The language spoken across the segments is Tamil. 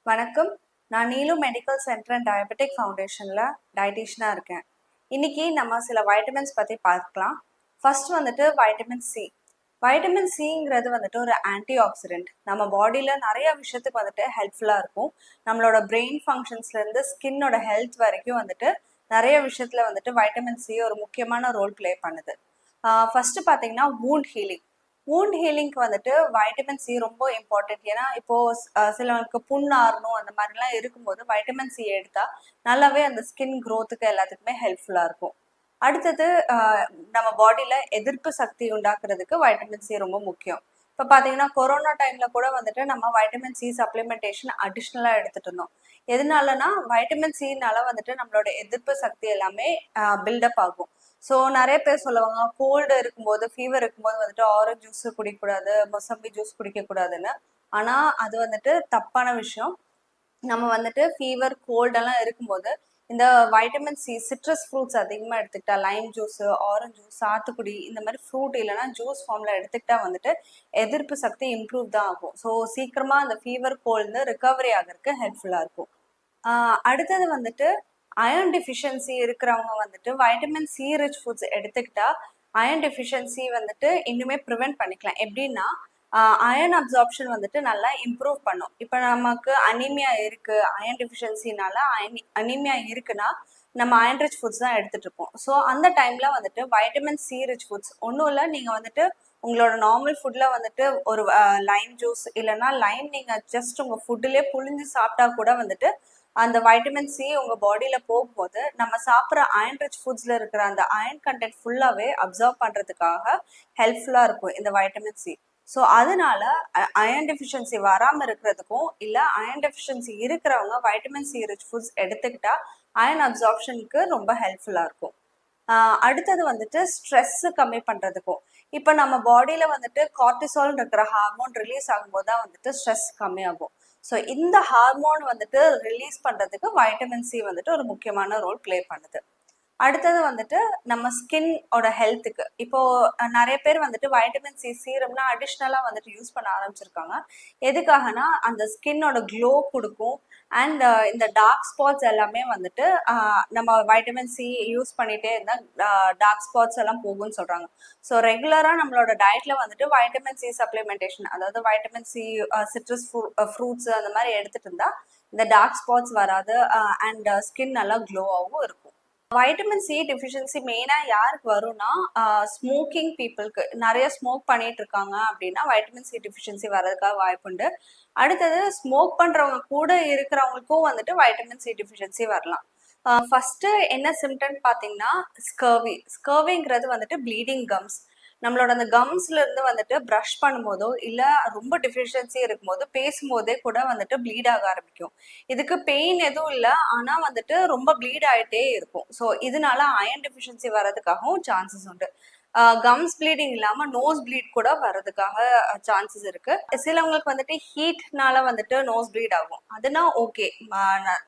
வணக்கம். நான் Neelu medical centre and diabetic ஃபவுண்டேஷனில் டயட்டீஷியனாக இருக்கேன். இன்னைக்கு நம்ம சில வைட்டமின்ஸ் பற்றி பார்க்கலாம். ஃபர்ஸ்ட் வந்துட்டு வைட்டமின் சி. வைட்டமின் சிங்கிறது வந்துட்டு ஒரு ஆன்டி ஆக்சிடென்ட். நம்ம பாடியில் நிறைய விஷயத்துக்கு வந்துட்டு ஹெல்ப்ஃபுல்லாக இருக்கும். நம்மளோட பிரெயின் ஃபங்க்ஷன்ஸ்லேருந்து ஸ்கின்னோட ஹெல்த் வரைக்கும் வந்துட்டு நிறைய விஷயத்தில் வந்துட்டு வைட்டமின் சி ஒரு முக்கியமான ரோல் ப்ளே பண்ணுது. ஃபர்ஸ்ட் பார்த்தீங்கன்னா வூண்ட் ஹீலிங். வூண்ட் ஹீலிங்க்கு வந்துட்டு வைட்டமின் சி ரொம்ப இம்பார்ட்டன்ட். ஏன்னா இப்போ சிலவங்களுக்கு புண் ஆறணும் அந்த மாதிரிலாம் இருக்கும்போது வைட்டமின் சி எடுத்தா நல்லாவே அந்த ஸ்கின் க்ரோத்துக்கு எல்லாத்துக்குமே ஹெல்ப்ஃபுல்லாக இருக்கும். அடுத்தது நம்ம பாடியில எதிர்ப்பு சக்தி உண்டாக்குறதுக்கு வைட்டமின் சி ரொம்ப முக்கியம். இப்போ பார்த்தீங்கன்னா கொரோனா டைம்ல கூட வந்துட்டு நம்ம வைட்டமின் சி சப்ளிமெண்டேஷன் அடிஷ்னலாக எடுத்துட்டு இருந்தோம். எதனாலனா வைட்டமின் சினால வந்துட்டு நம்மளோட எதிர்ப்பு சக்தி எல்லாமே பில்டப் ஆகும். ஸோ நிறைய பேர் சொல்லுவாங்க கோல்டு இருக்கும்போது ஃபீவர் இருக்கும்போது வந்துட்டு ஆரஞ்சு ஜூஸ் குடிக்கக்கூடாது, மொசம்பி ஜூஸ் குடிக்கக்கூடாதுன்னு. ஆனால் அது வந்துட்டு தப்பான விஷயம். நம்ம வந்துட்டு ஃபீவர் கோல்டெல்லாம் இருக்கும்போது இந்த வைட்டமின் சி சிட்ரஸ் ஃப்ரூட்ஸ் அதிகமாக எடுத்துக்கிட்டா, லைம் ஜூஸ், ஆரஞ்சு ஜூஸ், சாத்துக்குடி இந்த மாதிரி ஃப்ரூட் இல்லைன்னா ஜூஸ் ஃபார்மில் எடுத்துக்கிட்டா வந்துட்டு எதிர்ப்பு சக்தி இம்ப்ரூவ் தான் ஆகும். ஸோ சீக்கிரமாக அந்த ஃபீவர் கோல்டு ரிகவரி ஆகிறதுக்கு ஹெல்ப்ஃபுல்லாக இருக்கும். அடுத்தது வந்துட்டு அயர்ன் டெஃபிஷியன்சி இருக்கிறவங்க வந்துட்டு வைட்டமின் சி ரிச் ஃபுட்ஸ் எடுத்துக்கிட்டா அயர்ன் டெஃபிஷியன்சி வந்துட்டு இன்னுமே ப்ரிவென்ட் பண்ணிக்கலாம். எப்படின்னா அயர்ன் அப்சார்ப்ஷன் வந்துட்டு நல்லா இம்ப்ரூவ் பண்ணும். இப்போ நமக்கு அனீமியா இருக்கு, அயர்ன் டெஃபிஷியன்சினால அனீமியா இருக்குன்னா நம்ம அயர்ன் ரிச் ஃபுட்ஸ் தான் எடுத்துட்டு இருப்போம். ஸோ அந்த டைம்ல வந்துட்டு வைட்டமின் சி ரிச் ஃபுட்ஸ் ஒன்றும் இல்லை, நீங்க வந்துட்டு உங்களோட நார்மல் ஃபுட்ல வந்துட்டு ஒரு லைம் ஜூஸ் இல்லைன்னா லைம் நீங்க ஜஸ்ட் உங்க ஃபுட்டுலேயே புழிஞ்சு சாப்பிட்டா கூட வந்துட்டு அந்த வைட்டமின் சி உங்க பாடியில போகும்போது நம்ம சாப்பிட்ற அயன் ரிச் ஃபுட்ஸ்ல இருக்கிற அந்த அயன் கண்டென்ட் ஃபுல்லாவே அப்சர்வ் பண்றதுக்காக ஹெல்ப்ஃபுல்லா இருக்கும் இந்த வைட்டமின் சி. ஸோ அதனால அயன் டெஃபிஷியன்சி வராமல் இருக்கிறதுக்கும் இல்லை அயன் டெஃபிஷியன்சி இருக்கிறவங்க வைட்டமின் சி ரிச் ஃபுட்ஸ் எடுத்துக்கிட்டா அயன் அப்சார்ப்ஷனுக்கு ரொம்ப ஹெல்ப்ஃபுல்லாக இருக்கும். அடுத்தது வந்துட்டு ஸ்ட்ரெஸ் கம்மி பண்ணுறதுக்கும். இப்போ நம்ம பாடியில் வந்துட்டு கார்டிசால் இருக்கிற ஹார்மோன் ரிலீஸ் ஆகும்போது தான் வந்துட்டு ஸ்ட்ரெஸ் கம்மியாகும். ஸோ இந்த ஹார்மோன் வந்துட்டு ரிலீஸ் பண்ணுறதுக்கு வைட்டமின் சி வந்துட்டு ஒரு முக்கியமான ரோல் ப்ளே பண்ணுது. அடுத்தது வந்துட்டு நம்ம ஸ்கின்னோட ஹெல்த்துக்கு இப்போ நிறைய பேர் வந்துட்டு வைட்டமின் சி சீரம்னா அடிஷ்னலாக வந்துட்டு யூஸ் பண்ண ஆரம்பிச்சிருக்காங்க. எதுக்காகனா அந்த ஸ்கின்னோட க்ளோ கொடுக்கும். அண்ட் இந்த டார்க் ஸ்பாட்ஸ் எல்லாமே வந்துட்டு நம்ம வைட்டமின் சி யூஸ் பண்ணிட்டே இருந்தால் டார்க் ஸ்பாட்ஸ் எல்லாம் போகும்னு சொல்கிறாங்க. ஸோ ரெகுலராக நம்மளோட டயட்ல வந்துட்டு வைட்டமின் சி சப்ளிமெண்டேஷன், அதாவது வைட்டமின் சி சிட்ரஸ் ஃப்ரூட்ஸ் அந்த மாதிரி எடுத்துட்டு இருந்தா இந்த டார்க் ஸ்பாட்ஸ் வராது அண்ட் ஸ்கின் நல்லா க்ளோவாகவும் இருக்கும். வைட்டமின் சி டெஃபிஷியன்சி மெயினாக யாருக்கு வரும்னா ஸ்மோக்கிங் பீப்புளுக்கு. நிறைய ஸ்மோக் பண்ணிட்டு இருக்காங்க அப்படின்னா வைட்டமின் சி டெஃபிஷியன்சி வர்றதுக்காக வாய்ப்புண்டு. அடுத்தது ஸ்மோக் பண்ணுறவங்க கூட இருக்கிறவங்களுக்கும் வந்துட்டு வைட்டமின் சி டெஃபிஷியன்சி வரலாம். ஃபர்ஸ்ட் என்ன சிம்டம் பார்த்தீங்கன்னா ஸ்கர்விங்கிறது வந்துட்டு ப்ளீடிங் கம்ஸ். நம்மளோட அந்த கம்ஸ்ல இருந்து வந்துட்டு ப்ரஷ் பண்ணும்போதோ இல்லை ரொம்ப டெஃபிஷியன்சி இருக்கும்போது பேசும்போதே கூட வந்துட்டு ப்ளீட் ஆக ஆரம்பிக்கும். இதுக்கு பெயின் எதுவும் இல்லை, ஆனால் வந்துட்டு ரொம்ப ப்ளீட் ஆகிட்டே இருக்கும். ஸோ இதனால அயன் டெஃபிஷியன்சி வர்றதுக்காகவும் சான்சஸ் உண்டு. கம்ஸ் ப்ளீடிங் இல்லாமல் நோஸ் ப்ளீட் கூட வர்றதுக்காக சான்சஸ் இருக்கு. சிலவங்களுக்கு வந்துட்டு ஹீட்னால வந்துட்டு நோஸ் ப்ளீட் ஆகும். அதுனா ஓகே,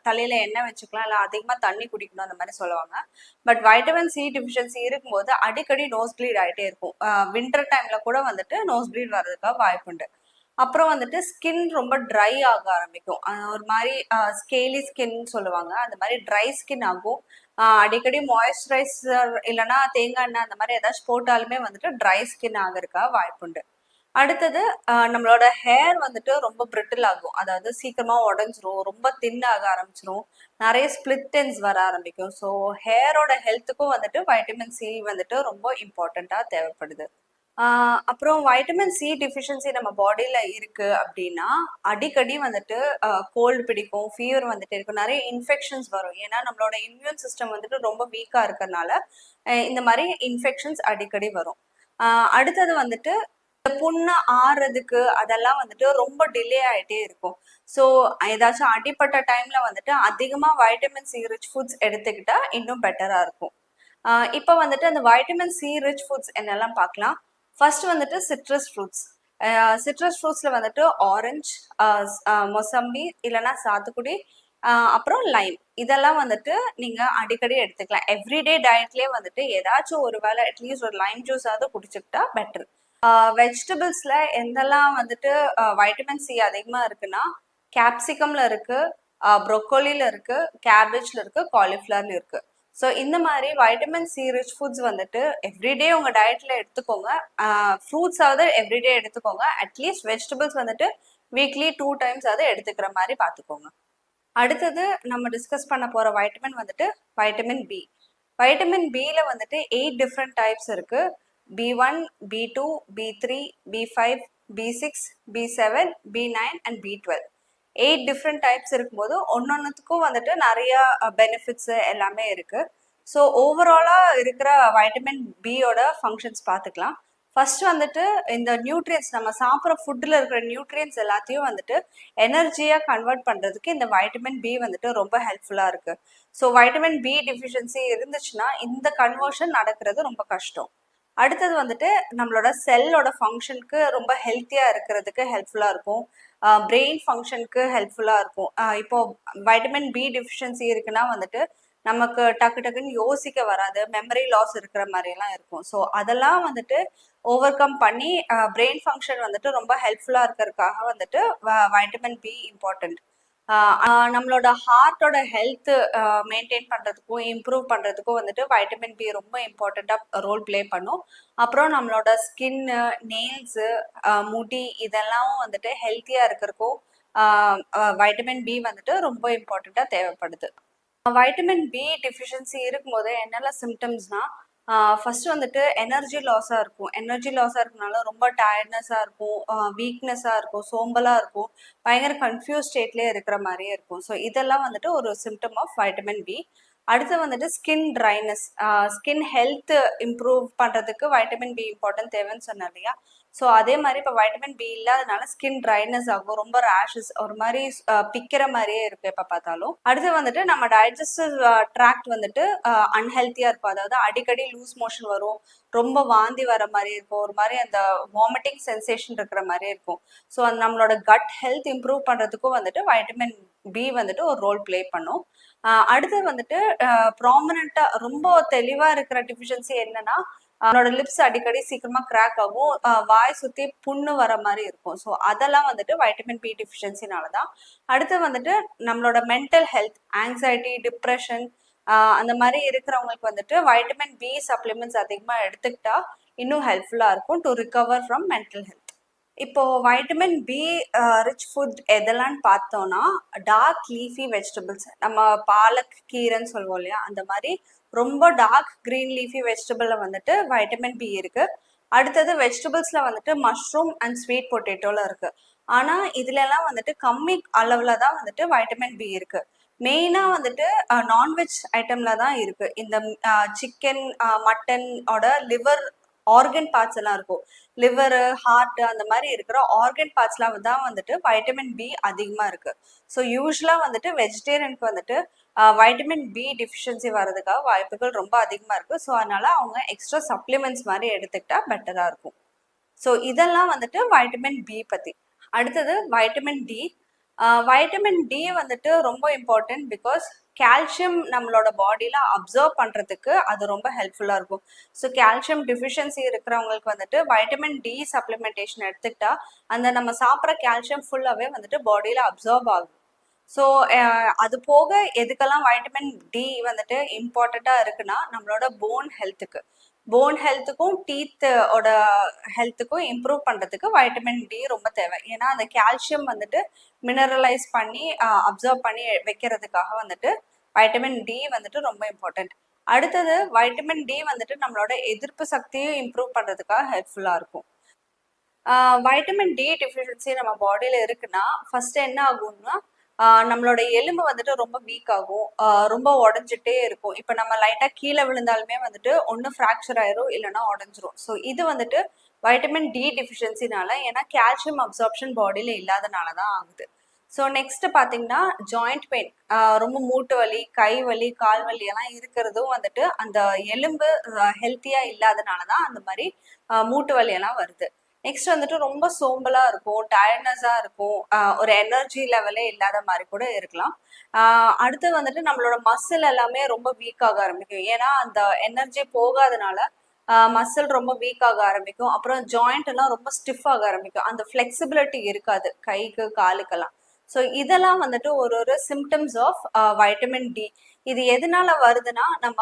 தலையில எண்ணெய் வச்சுக்கலாம், இல்லை அதிகமாக தண்ணி குடிக்கணும் அந்த மாதிரி சொல்லுவாங்க. பட் வைட்டமின் சி டெஃபிஷியன்சி இருக்கும்போது அடிக்கடி நோஸ் ப்ளீட் ஆகிட்டே இருக்கும். வின்டர் டைம்ல கூட வந்துட்டு நோஸ் ப்ளீட் வர்றதுக்காக வாய்ப்புண்டு. அப்புறம் வந்துட்டு ஸ்கின் ரொம்ப ட்ரை ஆக ஆரம்பிக்கும். ஒரு மாதிரி ஸ்கேலி ஸ்கின் சொல்லுவாங்க, அந்த மாதிரி ட்ரை ஸ்கின் ஆகும். அடிக்கடி மாய்ஸ்சரைசர் இல்லைன்னா தேங்காய் எண்ணெய் அந்த மாதிரி ஏதாச்சும் போட்டாலுமே வந்துட்டு ட்ரை ஸ்கின் ஆகிறதுக்காக வாய்ப்புண்டு. அடுத்தது நம்மளோட ஹேர் வந்துட்டு ரொம்ப பிரிட்டில் ஆகும், அதாவது சீக்கிரமா உடஞ்சிரும், ரொம்ப தின் ஆக ஆரம்பிச்சிரும், நிறைய ஸ்பிளிட் எண்ட்ஸ் வர ஆரம்பிக்கும். ஸோ ஹேரோட ஹெல்த்துக்கும் வந்துட்டு வைட்டமின் சி வந்துட்டு ரொம்ப இம்பார்ட்டண்ட்டாக தேவைப்படுது. அப்புறம் வைட்டமின் சி டெஃபிஷியன்சி நம்ம பாடியில இருக்கு அப்படின்னா அடிக்கடி வந்துட்டு கோல்டு பிடிக்கும், ஃபீவர் வந்துட்டு இருக்கும், நிறைய இன்ஃபெக்ஷன்ஸ் வரும். ஏன்னா நம்மளோட இம்யூன் சிஸ்டம் வந்துட்டு ரொம்ப வீக்கா இருக்கிறதுனால இந்த மாதிரி இன்ஃபெக்ஷன்ஸ் அடிக்கடி வரும். அடுத்தது வந்துட்டு புண்ணு ஆறுறதுக்கு அதெல்லாம் வந்துட்டு ரொம்ப டிலே ஆகிட்டே இருக்கும். ஸோ ஏதாச்சும் அடிப்பட்ட டைம்ல வந்துட்டு அதிகமாக வைட்டமின் சி ரிச் ஃபுட்ஸ் எடுத்துக்கிட்டா இன்னும் பெட்டராக இருக்கும். இப்போ வந்துட்டு அந்த வைட்டமின் சி ரிச் ஃபுட்ஸ் என்னெல்லாம் பார்க்கலாம். ஃபர்ஸ்ட் வந்துட்டு சிட்ரஸ் ஃப்ரூட்ஸ். சிட்ரஸ் ஃப்ரூட்ஸில் வந்துட்டு ஆரஞ்சு, மொசம்பி இல்லைன்னா சாத்துக்குடி, அப்புறம் லைம் இதெல்லாம் வந்துட்டு நீங்கள் அடிக்கடி எடுத்துக்கலாம். எவ்ரிடே டயட்லேயே வந்துட்டு ஏதாச்சும் ஒரு வேளை அட்லீஸ்ட் ஒரு லைம் ஜூஸாவது குடிச்சுக்கிட்டா பெட்டர். வெஜிடபிள்ஸில் எந்தெல்லாம் வந்துட்டு வைட்டமின் சி அதிகமாக இருக்குன்னா கேப்சிகம்ல இருக்கு, ப்ரொக்கோலியில் இருக்கு, கேபேஜ்ல இருக்கு, காலிஃப்ளவர்ல இருக்கு. ஸோ இந்த மாதிரி வைட்டமின் சி ரிச் ஃபுட்ஸ் வந்துட்டு எவ்ரிடே உங்கள் டயட்ல எடுத்துக்கோங்க. ஃப்ரூட்ஸாவது எவ்ரிடே எடுத்துக்கோங்க. அட்லீஸ்ட் வெஜிடபிள்ஸ் வந்துட்டு வீக்லி 2 டைம்ஸ் ஆவது எடுத்துக்கிற மாதிரி பார்த்துக்கோங்க. அடுத்தது நம்ம டிஸ்கஸ் பண்ண போகிற வைட்டமின் வந்துட்டு வைட்டமின் பி. வைட்டமின் பியில் வந்துட்டு 8 டிஃப்ரெண்ட் டைப்ஸ் இருக்கு. B1, B2, B3, B5, B6, B7, B9 and B12. 8 different types இருக்கும்போது ஒன்னொன்னுத்துக்கும் வந்துட்டு நிறைய பெனிஃபிட்ஸ் எல்லாமே இருக்கு. ஸோ ஓவராலாக இருக்கிற வைட்டமின் பியோட ஃபங்க்ஷன்ஸ் பார்த்துக்கலாம். ஃபர்ஸ்ட் வந்துட்டு இந்த நியூட்ரியன்ஸ், நம்ம சாப்பிட்ற ஃபுட்டில் இருக்கிற நியூட்ரியன்ஸ் எல்லாத்தையும் வந்துட்டு எனர்ஜியாக கன்வெர்ட் பண்ணுறதுக்கு இந்த வைட்டமின் பி வந்துட்டு ரொம்ப ஹெல்ப்ஃபுல்லாக இருக்கு. ஸோ வைட்டமின் பி டிஃபிஷியன்சி இருந்துச்சுன்னா இந்த கன்வர்ஷன் நடக்கிறது ரொம்ப கஷ்டம். அடுத்தது வந்துட்டு நம்மளோட செல்லோட ஃபங்க்ஷனுக்கு ரொம்ப ஹெல்த்தியாக இருக்கிறதுக்கு ஹெல்ப்ஃபுல்லாக இருக்கும். பிரெயின் ஃபங்க்ஷனுக்கு ஹெல்ப்ஃபுல்லாக இருக்கும். இப்போ வைட்டமின் பி டிஃபிஷியன்சி இருக்குன்னா வந்துட்டு நமக்கு டக்கு டக்குன்னு யோசிக்க வராது, மெமரி லாஸ் இருக்கிற மாதிரிலாம் இருக்கும். ஸோ அதெல்லாம் வந்துட்டு ஓவர் கம் பண்ணி பிரெயின் ஃபங்க்ஷன் வந்துட்டு ரொம்ப ஹெல்ப்ஃபுல்லாக இருக்கிறதுக்காக வந்துட்டு வைட்டமின் பி இம்பார்ட்டண்ட். நம்மளோட ஹார்ட்டோட ஹெல்த் மெயின்டைன் பண்ணுறதுக்கும் இம்ப்ரூவ் பண்ணுறதுக்கும் வந்துட்டு வைட்டமின் பி ரொம்ப இம்பார்ட்டண்ட்டாக ரோல் ப்ளே பண்ணும். அப்புறம் நம்மளோட ஸ்கின்னு, நெயில்ஸு, முடி இதெல்லாம் வந்துட்டு ஹெல்த்தியாக இருக்கிறதுக்கும் வைட்டமின் பி வந்துட்டு ரொம்ப இம்பார்ட்டண்ட்டாக தேவைப்படுது. வைட்டமின் பி டிஃபிஷியன்சி இருக்கும்போது என்னெல்லாம் சிம்டம்ஸ்னா, ஃபர்ஸ்ட் வந்துட்டு எனர்ஜி லாஸாக இருக்கும். எனர்ஜி லாஸாக இருக்கனால ரொம்ப டயர்ட்னஸாக இருக்கும், வீக்னஸாக இருக்கும், சோம்பலாக இருக்கும், பயங்கர கன்ஃபியூஸ் ஸ்டேட்லேயே இருக்கிற மாதிரியே இருக்கும். ஸோ இதெல்லாம் வந்துட்டு ஒரு சிம்டம் ஆஃப் வைட்டமின் பி. அடுத்து வந்துட்டு skin dryness, skin health improve பண்ணுறதுக்கு வைட்டமின் பி இம்பார்ட்டன்ட் தேவைன்னு சொன்னேன் இல்லையா? ஸோ அதே மாதிரி இப்போ வைட்டமின் பி இல்லாதனால ஸ்கின் ட்ரைனஸ் ஆகும், ரொம்ப ரேஷஸ், ஒரு மாதிரி பிக்கிற மாதிரியே இருக்கும் எப்போ பார்த்தாலும். அடுத்து வந்துட்டு நம்ம டைஜஸ்டிவ் ட்ராக்ட் வந்துட்டு அன்ஹெல்த்தியாக இருக்கும். அதாவது அடிக்கடி லூஸ் மோஷன் வரும், ரொம்ப வாந்தி வர மாதிரி இருக்கும், ஒரு மாதிரி அந்த வாமிட்டிங் சென்சேஷன் இருக்கிற மாதிரி இருக்கும். ஸோ அந்த நம்மளோட கட் ஹெல்த் இம்ப்ரூவ் பண்ணுறதுக்கும் வந்துட்டு வைட்டமின் பி வந்துட்டு ஒரு ரோல் ப்ளே பண்ணும். அடுத்து வந்துட்டு ப்ராமினெண்ட்டாக ரொம்ப தெளிவாக இருக்கிற டிஃபிஷியன்சி என்னன்னா, அவனோட லிப்ஸ் அடிக்கடி சீக்கிரமா கிராக் ஆகும், வாய் சுற்றி புண்ணு வர மாதிரி இருக்கும். ஸோ அதெல்லாம் வந்துட்டு வைட்டமின் பி டிஃபிஷியன்சினால தான். அடுத்து வந்துட்டு நம்மளோட மென்டல் ஹெல்த், ஆங்ஸைட்டி, டிப்ரெஷன் அந்த மாதிரி இருக்கிறவங்களுக்கு வந்துட்டு வைட்டமின் பி சப்ளிமெண்ட்ஸ் அதிகமாக எடுத்துக்கிட்டா இன்னும் ஹெல்ப்ஃபுல்லாக இருக்கும் to recover from mental health. இப்போ வைட்டமின் பி ரிச் ஃபுட் எதெல்லாம் பார்த்தோம்னா, டார்க் லீஃபி வெஜிடபிள்ஸ், நம்ம பாலக் கீரைன்னு சொல்லுவோம் இல்லையா, அந்த மாதிரி ரொம்ப டார்க் கிரீன் லீஃபி வெஜிடபிள்ல வந்துட்டு வைட்டமின் பி இருக்கு. அடுத்தது வெஜிடபிள்ஸ்ல வந்துட்டு மஷ்ரூம் அண்ட் ஸ்வீட் பொட்டேட்டோல இருக்கு. ஆனா இதுல எல்லாம் வந்துட்டு கம்மி அளவுல தான் வந்துட்டு வைட்டமின் பி இருக்கு. மெயினா வந்துட்டு நான்வெஜ் ஐட்டம்ல தான் இருக்கு. இந்த சிக்கன், மட்டனோட லிவர் ஆர்கன் பார்ட்ஸ் எல்லாம் இருக்கும். லிவரு, ஹார்ட் அந்த மாதிரி இருக்கிற ஆர்கன் பார்ட்ஸ்லாம் தான் வந்துட்டு வைட்டமின் பி அதிகமாக இருக்கு. ஸோ யூஸ்வலாக வந்துட்டு வெஜிடேரியனுக்கு வந்துட்டு வைட்டமின் பி டிஃபிஷியன்சி வர்றதுக்காக வாய்ப்புகள் ரொம்ப அதிகமாக இருக்கு. ஸோ அதனால அவங்க எக்ஸ்ட்ரா சப்ளிமெண்ட்ஸ் மாதிரி எடுத்துக்கிட்டா பெட்டராக இருக்கும். ஸோ இதெல்லாம் வந்துட்டு வைட்டமின் பி பற்றி. அடுத்தது வைட்டமின் டி. வைட்டமின் டி வந்துட்டு ரொம்ப இம்பார்ட்டன்ட் பிகாஸ் கால்சியம் நம்மளோட பாடியில் அப்சர்வ் பண்ணுறதுக்கு அது ரொம்ப ஹெல்ப்ஃபுல்லாக இருக்கும். ஸோ கால்சியம் டிஃபிஷியன்சி இருக்கிறவங்களுக்கு வந்துட்டு வைட்டமின் டி சப்ளிமெண்டேஷன் எடுத்துக்கிட்டா அந்த நம்ம சாப்பிட்ற கால்சியம் ஃபுல்லாகவே வந்துட்டு பாடியில் அப்சர்வ் ஆகும். ஸோ அது போக எதுக்கெல்லாம் வைட்டமின் டி வந்துட்டு இம்பார்ட்டண்ட்டாக இருக்குன்னா, நம்மளோட போன் ஹெல்த்துக்கும் டீத்தோட ஹெல்த்துக்கும் இம்ப்ரூவ் பண்ணுறதுக்கு வைட்டமின் டி ரொம்ப தேவை. ஏன்னா அந்த கால்சியம் வந்துட்டு மினரலைஸ் பண்ணி அப்சர்வ் பண்ணி வைக்கிறதுக்காக வந்துட்டு வைட்டமின் டி வந்துட்டு ரொம்ப இம்பார்ட்டண்ட். அடுத்தது வைட்டமின் டி வந்துட்டு நம்மளோட எதிர்ப்பு சக்தியும் இம்ப்ரூவ் பண்ணுறதுக்காக ஹெல்ப்ஃபுல்லாக இருக்கும். வைட்டமின் டி டிஃபிஷியன்சி நம்ம பாடியில் இருக்குன்னா ஃபர்ஸ்ட் என்ன ஆகும்னா, நம்மளோட எலும்பு வந்துட்டு ரொம்ப வீக் ஆகும், ரொம்ப உடஞ்சிட்டே இருக்கும். இப்போ நம்ம லைட்டாக கீழே விழுந்தாலுமே வந்துட்டு ஒன்று ஃப்ராக்சர் ஆயிரும், இல்லைன்னா உடஞ்சிரும். ஸோ இது வந்துட்டு வைட்டமின் டி டிஃபிஷியன்சினால, ஏன்னா கால்சியம் அப்சார்ப்ஷன் பாடியில் இல்லாதனால தான் ஆகுது. ஸோ நெக்ஸ்ட் பார்த்தீங்கன்னா ஜாயிண்ட் பெயின், ரொம்ப மூட்டு வலி, கை வலி, கால் வலி எல்லாம் இருக்கிறதும் வந்துட்டு அந்த எலும்பு ஹெல்த்தியாக இல்லாதனால தான் அந்த மாதிரி மூட்டு வலி எல்லாம் வருது. நெக்ஸ்ட் வந்துட்டு ரொம்ப சோம்பலா இருக்கும், டயர்ட்னஸா இருக்கும், ஒரு எனர்ஜி லெவலே இல்லாத மாதிரி கூட இருக்கலாம். அடுத்து வந்துட்டு நம்மளோட மசில் எல்லாமே ரொம்ப வீக் ஆக ஆரம்பிக்கும். ஏன்னா அந்த எனர்ஜி போகாதனால மசில் ரொம்ப வீக் ஆக ஆரம்பிக்கும். அப்புறம் ஜாயிண்ட் எல்லாம் ரொம்ப ஸ்டிஃப் ஆக ஆரம்பிக்கும். அந்த ஃபிளெக்சிபிலிட்டி இருக்காது கைக்கு காலுக்கெல்லாம். ஸோ இதெல்லாம் வந்துட்டு ஒரு ஒரு சிம்டம்ஸ் ஆஃப் வைட்டமின் டி. இது எதனால வருதுன்னா, நம்ம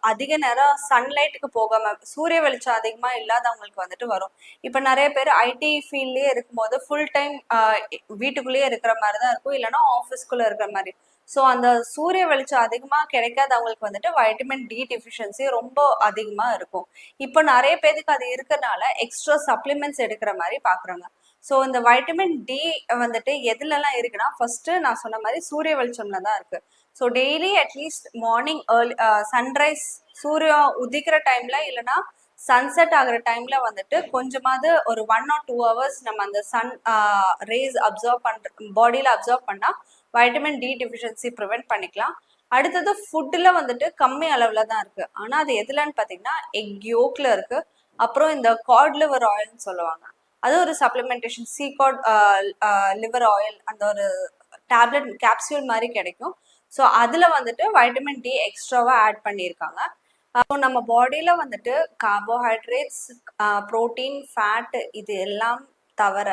அதிக நேரம் சன்லைட்டுக்கு போகாம சூரிய வெளிச்சம் அதிகமா இல்லாதவங்களுக்கு வந்துட்டு வரும். இப்போ நிறைய பேர் ஐடி ஃபீல்ட்லயே இருக்கும்போது ஃபுல் டைம் வீட்டுக்குள்ளேயே இருக்கிற மாதிரி தான் இருக்கும், இல்லைன்னா ஆஃபீஸ்க்குள்ள இருக்கிற மாதிரி. ஸோ அந்த சூரிய வெளிச்சம் அதிகமா கிடைக்காதவங்களுக்கு வந்துட்டு வைட்டமின் டி டெஃபிஷியன்சி ரொம்ப அதிகமா இருக்கும். இப்போ நிறைய பேருக்கு அது இருக்கறனால எக்ஸ்ட்ரா சப்ளிமெண்ட்ஸ் எடுக்கிற மாதிரி பாக்குறாங்க. ஸோ இந்த வைட்டமின் டி வந்துட்டு எதுலலாம் இருக்குன்னா, ஃபர்ஸ்ட் நான் சொன்ன மாதிரி சூரிய வெளிச்சம்ல தான் இருக்கு. So daily at least morning early sunrise சூரியன் உதிக்கிற டைம்ல இல்லைன்னா சன்செட் ஆகுற டைம்ல வந்துட்டு கொஞ்சமாவது ஒரு 1 or 2 ஹவர்ஸ் நம்ம அந்த சன் ரேஸ் அப்சர்வ் பண்ற பாடியில அப்சர்வ் பண்ணா வைட்டமின் டி டெஃபிஷியன்சி ப்ரிவென்ட் பண்ணிக்கலாம். அடுத்தது ஃபுட்டில் வந்துட்டு கம்மி அளவில் தான் இருக்குது, ஆனால் அது எதுலன்னு பார்த்தீங்கன்னா எக் யோக்கில் இருக்குது. அப்புறம் இந்த காட் லிவர் ஆயில்னு சொல்லுவாங்க, அது ஒரு supplementation. See God liver oil அந்த ஒரு டேப்லெட் கேப்சியூல் மாதிரி கிடைக்கும். ஸோ அதில் வந்துட்டு வைட்டமின் டி எக்ஸ்ட்ராவாக ஆட் பண்ணியிருக்காங்க. ஸோ நம்ம பாடியில் வந்துட்டு கார்போஹைட்ரேட்ஸ், ப்ரோட்டீன், ஃபேட் இது எல்லாம் தவிர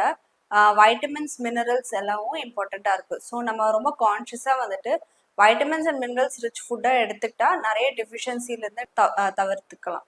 வைட்டமின்ஸ், மினரல்ஸ் எல்லாமும் இம்பார்ட்டண்ட்டாக இருக்குது. ஸோ நம்ம ரொம்ப கான்ஷியஸாக வந்துட்டு வைட்டமின்ஸ் அண்ட் மினரல்ஸ் ரிச் ஃபுட்டாக எடுத்துக்கிட்டா நிறைய டெஃபிஷியன்சிலேருந்து தவிர்த்துக்கலாம்.